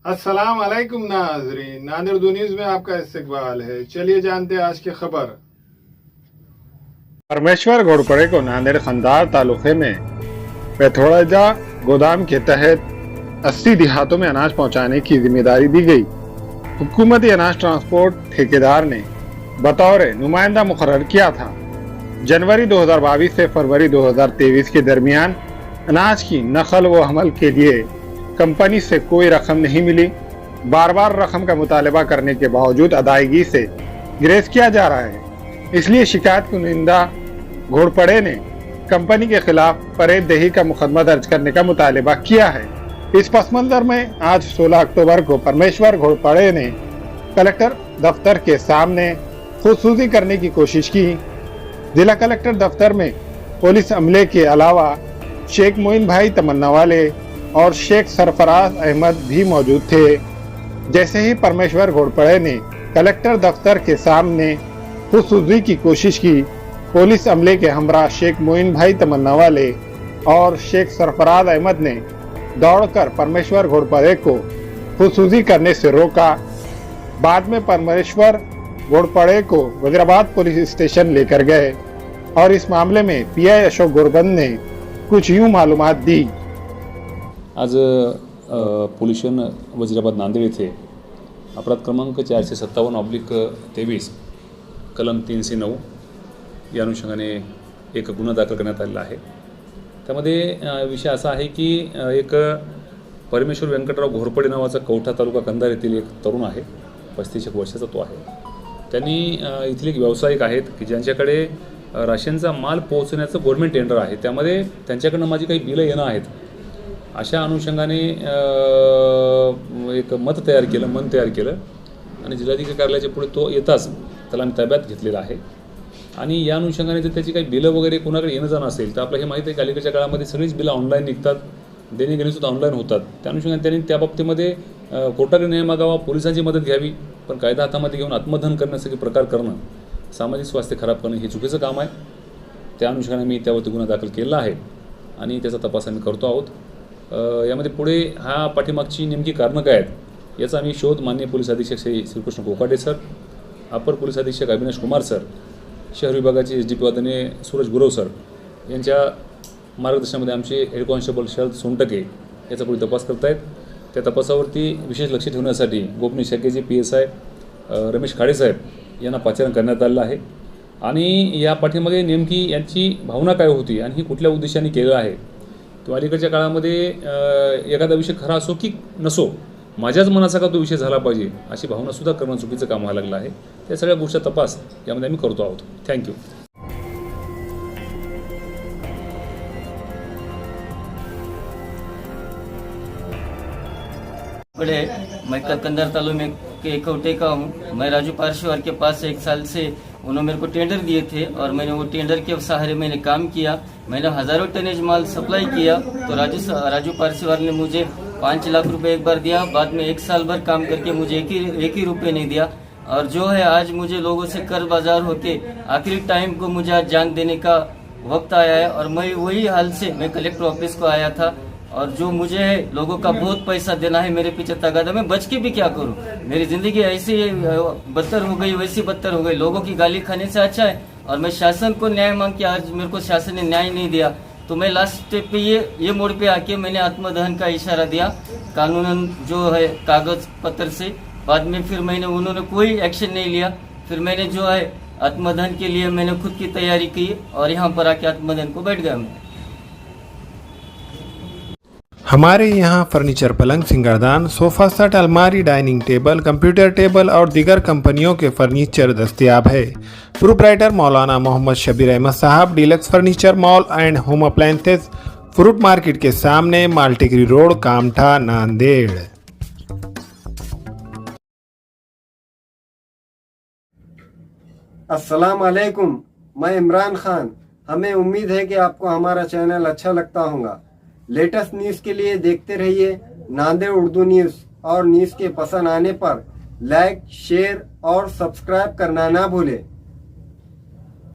अस्सलाम वालेकुम नाज़रीन, नादिर उर्दू न्यूज़ में आपका इस्तकबाल है। चलिए जानते हैं आज की खबर। परमेश्वर घोड़पड़े को नांदेड़ खंदार तालुके में पेथोड़ाजा गोदाम के तहत 80 देहातों में अनाज पहुंचाने की जिम्मेदारी दी गई। हुकूमती अनाज ट्रांसपोर्ट ठेकेदार ने बतौर नुमाइंदा मुकर्रर किया था। जनवरी 2022 से फरवरी 2023 के दरमियान अनाज की नकल व हमल के लिए कंपनी से कोई रकम नहीं मिली। बार बार रकम का मुतालबा करने के बावजूद अदायगी से ग्रेस किया जा रहा है। इसलिए शिकायत कुनिंदा घोड़पड़े ने कंपनी के खिलाफ फरेबदेही का मुकदमा दर्ज करने का मुतालबा किया है। इस पस मंजर में आज 16 अक्टूबर को परमेश्वर घोड़पड़े ने कलेक्टर दफ्तर के सामने खुदसूसी करने की कोशिश की। जिला कलेक्टर दफ्तर में पुलिस अमले के अलावा शेख मोइन भाई तमन्ना वाले और शेख सरफराज अहमद भी मौजूद थे। जैसे ही परमेश्वर घोड़पड़े ने कलेक्टर दफ्तर के सामने खुदसूसी की कोशिश की, पुलिस अमले के हमरा शेख मोइन भाई तमन्ना वाले और शेख सरफराज अहमद ने दौड़कर परमेश्वर घोड़पड़े को खुदसूसी करने से रोका। बाद में परमेश्वर घोड़पड़े को वजीराबाद पुलिस स्टेशन लेकर गए और इस मामले में पीआई अशोक गोरबंद ने कुछ यूं मालूमात दी। आज पोलीस स्टेशन वजीराबाद नांदेड येथे अपराध क्रमांक 457/23 कलम 309 या अनुषंगाने एक गुन्हा दाखल करण्यात आलेला आहे। त्यामध्ये विषय असा आहे की एक परमेश्वर व्यंकटराव घोरपडे नावाचा कवठा तालुका कंधार येथील एक तरुण आहे, 35 वर्षाचा तो आहे। त्यांनी इथले एक व्यावसायिक आहेत की ज्यांच्याकडे राशनचा माल पोहोचवण्याचं गव्हर्नमेंट टेंडर आहे, त्यामध्ये त्यांच्याकडनं माझी काही बिलं येणं आहेत। अशा अनुषंगाने एक मन तयार केलं आणि जिल्हाधिकारी कार्यालयाच्या पुढे तो येताच त्याला आम्ही ताब्यात घेतलेला आहे। आणि या अनुषंगाने जर त्याची काही बिलं वगैरे कोणाकडे येणं जाणं असेल तर आपलं हे माहिती आहे की अलीकडच्या काळामध्ये सगळीच बिलं ऑनलाईन निघतात, देणेघेणीसुद्धा ऑनलाईन होतात। त्या अनुषंगाने त्यांनी त्या बाबतीमध्ये कोर्टाकडे न्याय मागावा, पोलिसांची मदत घ्यावी, पण कायदा हातामध्ये घेऊन आत्मदहन करण्यासारखे प्रकार करणं, सामाजिक स्वास्थ्य खराब करणं हे चुकीचं काम आहे। त्या अनुषंगाने मी त्यावरती गुन्हा दाखल केला आहे आणि त्याचा तपास आम्ही करतो आहोत। यामध्ये पुढे हा पाठीमागची नेमकी कारणं काय आहेत याचा आम्ही शोध माननीय पोलीस अधीक्षक श्रीकृष्ण कोकाटे सर, अपर पोलीस अधीक्षक अविनाश कुमार सर, शहर विभागाचे SDP वादने सूरज गुरव सर यांच्या मार्गदर्शनामध्ये आमचे हेड कॉन्स्टेबल शरद सोनटके याचा पुढे तपास करत आहेत। त्या तपासावरती विशेष लक्ष ठेवण्यासाठी गोपनीय शाखेचे PSI रमेश खाडे साहेब यांना पाचारण करण्यात आलेलं आहे। आणि या पाठीमागे नेमकी यांची भावना काय होती आणि ही कुठल्या उद्देशाने केलं आहे किंवा अलीकडच्या काळामध्ये एखादा विषय खरा असो की नसो, माझ्याच मनाचा का तो विषय झाला पाहिजे अशी भावनासुद्धा करणं चुकीचं काम व्हायला लागलं आहे। त्या सगळ्या गोष्टीचा तपास यामध्ये आम्ही करतो आहोत। थँक्यू। मैं कंधार तालुके में के कवटे का हूँ। मैं राजू पारशेवर के पास 1 साल से उन्होंने मेरे को टेंडर दिए थे और मैंने वो टेंडर के सहारे मैंने काम किया। मैंने हज़ारों टनेज माल सप्लाई किया तो राजू पारशेवर ने मुझे 5 लाख रुपए एक बार दिया। बाद में 1 साल भर काम करके मुझे एक ही रुपये नहीं दिया। और जो है आज मुझे लोगों से कर्ज बाजार होके आखिरी टाइम को मुझे आज जान देने का वक्त आया है। और मैं वही हाल से मैं कलेक्टर ऑफिस को आया था और जो मुझे है लोगों का बहुत पैसा देना है मेरे पीछे तगादा, मैं बच के भी क्या करूं। मेरी जिंदगी ऐसी बदतर हो गई, वैसी बदतर हो गई। लोगों की गाली खाने से अच्छा है और मैं शासन को न्याय मांग के आज मेरे को शासन ने न्याय नहीं दिया तो मैं लास्ट स्टेप पे ये मोड़ पे आके मैंने आत्मदहन का इशारा दिया कानूनन जो है कागज पत्र से। बाद में फिर उन्होंने कोई एक्शन नहीं लिया। फिर मैंने जो है आत्मदहन के लिए मैंने खुद की तैयारी की और यहाँ पर आके आत्मदहन को बैठ गया मैं। हमारे यहाँ फर्नीचर, पलंग, सिंगारदान, सोफा सेट, अलमारी, डाइनिंग टेबल, कंप्यूटर टेबल और दीगर कंपनियों के फर्नीचर दस्तयाब है। प्रोप्राइटर मौलाना मोहम्मद शबीर अहमद साहब, deluxe furniture mall and home appliances, fruit market के सामने, माल्टीगिरी रोड, कामठा, नांदेड़। अस्सलाम वालेकुम, मैं इमरान खान। हमें उम्मीद है कि आपको हमारा चैनल अच्छा लगता होगा। लेटेस्ट न्यूज़ के लिए देखते रहिए नांदेड़ उर्दू न्यूज़ और न्यूज़ के पसंद आने पर लाइक, शेयर और सब्सक्राइब करना ना भूलें।